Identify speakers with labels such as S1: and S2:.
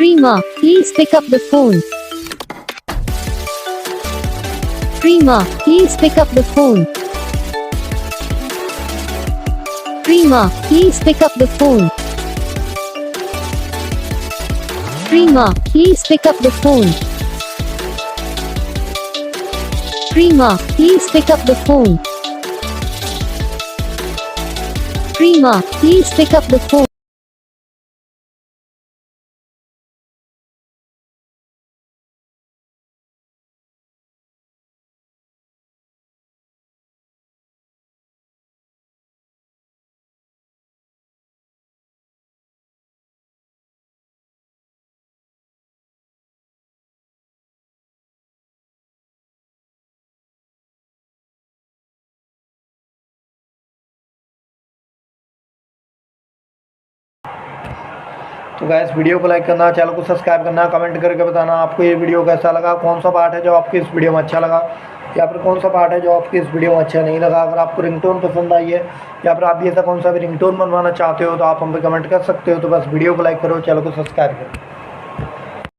S1: Prema, please pick up the phone. Prema, please pick up the phone. Prema, please pick up the phone. Prema, please pick up the phone. Prema, please pick up the phone. Prema, please pick up the phone.
S2: तो gas video को like करना, channel को subscribe करना, comment करके बताना आपको ये video कैसा लगा, कौन सा पार्ट है जो आपको इस वीडियो में अच्छा लगा या फिर कौन सा पार्ट है जो आपको इस वीडियो में अच्छा नहीं लगा। अगर आपको रिंगटोन पसंद आई है या फिर आप भी ऐसा कौन सा भी रिंगटोन बनवाना चाहते हो तो आप हम पे कमेंट कर सकते हो। तो बस वीडियो को लाइक करो, चैनल को सब्सक्राइब करो।